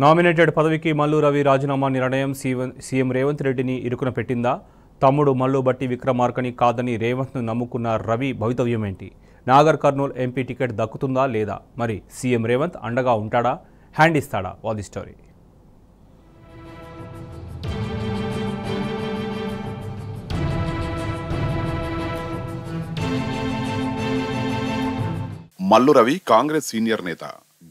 Nominated పదవికి మల్లు రవి రాజీనామా నిర్ణయం సీఎం రేవంత్ రెడ్డిని ఇరుకున పెట్టిందా? తమ్ముడు మల్లు బట్టి విక్రమార్కని కాదని రేవంత్ను నమ్ముకున్న రవి భవితవ్యం ఏంటి? నాగర్ కర్నూల్ ఎంపీ టికెట్ దక్కుతుందా లేదా? మరి సీఎం రేవంత్ అండగా ఉంటాడా, హ్యాండ్ ఇస్తాడా? వాది స్టోరీ. మల్లు రవి కాంగ్రెస్ సీనియర్ నేత.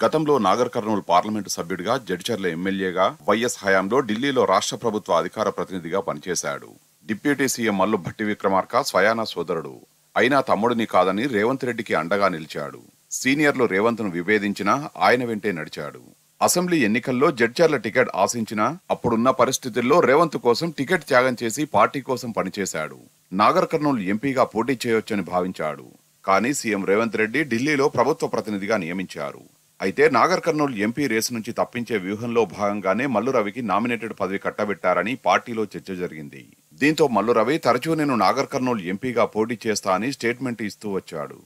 గతంలో నాగర్ కర్నూల్ పార్లమెంటు సభ్యుడిగా, జడ్చర్ల ఎమ్మెల్యేగా, వైఎస్ హయాంలో ఢిల్లీలో రాష్ట్ర ప్రభుత్వ అధికార ప్రతినిధిగా పనిచేశాడు. డిప్యూటీ సీఎం మల్లు భట్టి విక్రమార్క స్వయాన సోదరుడు. అయినా తమ్ముడిని కాదని రేవంత్ రెడ్డికి అండగా నిలిచాడు. సీనియర్లు రేవంత్ను విభేదించినా ఆయన వెంటే నడిచాడు. అసెంబ్లీ ఎన్నికల్లో జడ్చర్ల టికెట్ ఆశించినా అప్పుడున్న పరిస్థితుల్లో రేవంత్ కోసం టికెట్ త్యాగం చేసి పార్టీ కోసం పనిచేశాడు. నాగర్ కర్నూల్ ఎంపీగా పోటీ చేయొచ్చని భావించాడు. కానీ సీఎం రేవంత్ రెడ్డి ఢిల్లీలో ప్రభుత్వ ప్రతినిధిగా నియమించారు. అయితే నాగర్ కర్నూల్ ఎంపీ రేసు నుంచి తప్పించే వ్యూహంలో భాగంగానే మల్లు రవికి నామినేటెడ్ పదవి కట్టబెట్టారని పార్టీలో చర్చ జరిగింది. దీంతో మల్లు రవి తరచూ నేను నాగర్ కర్నూల్ ఎంపీగా పోటీ చేస్తా అని స్టేట్మెంట్ ఇస్తూ వచ్చాడు.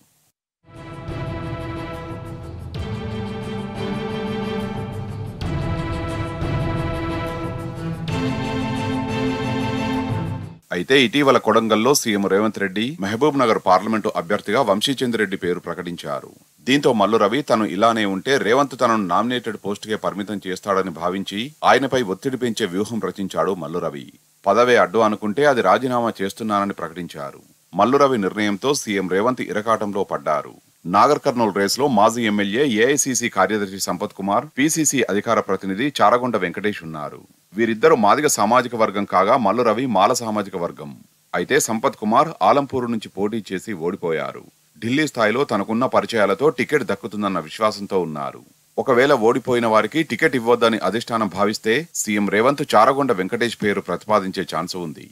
అయితే ఇటీవల కొడంగల్లో సీఎం రేవంత్ రెడ్డి మహబూబ్ నగర్ పార్లమెంటు అభ్యర్థిగా వంశీచంద్రెడ్డి పేరు ప్రకటించారు. దీంతో మల్లు రవి తను ఇలానే ఉంటే రేవంత్ తనను నామినేటెడ్ పోస్టుకే పరిమితం చేస్తాడని భావించి ఆయనపై ఒత్తిడి పెంచే వ్యూహం రచించాడు మల్లు రవి. పదవే అడ్డు అనుకుంటే అది రాజీనామా చేస్తున్నానని ప్రకటించారు. మల్లు రవి నిర్ణయంతో సీఎం రేవంత్ ఇరకాటంలో పడ్డారు. నాగర్ కర్నూల్ రేసులో మాజీ ఎమ్మెల్యే, ఏఐసీసీ కార్యదర్శి సంపత్ కుమార్, పీసీసీ అధికార ప్రతినిధి చారగొండ వెంకటేష్ ఉన్నారు. వీరిద్దరూ మాదిగ సామాజిక వర్గం కాగా మల్లు రవి మాల సామాజిక వర్గం. అయితే సంపత్ కుమార్ ఆలంపూరు నుంచి పోటీ చేసి ఓడిపోయారు. ఢిల్లీ స్థాయిలో తనకున్న పరిచయాలతో టికెట్ దక్కుతుందన్న విశ్వాసంతో ఉన్నారు. ఒకవేళ ఓడిపోయిన వారికి టికెట్ ఇవ్వొద్దని అధిష్టానం భావిస్తే సీఎం రేవంత్ చారగొండ వెంకటేష్ పేరు ప్రతిపాదించే ఛాన్సు ఉంది.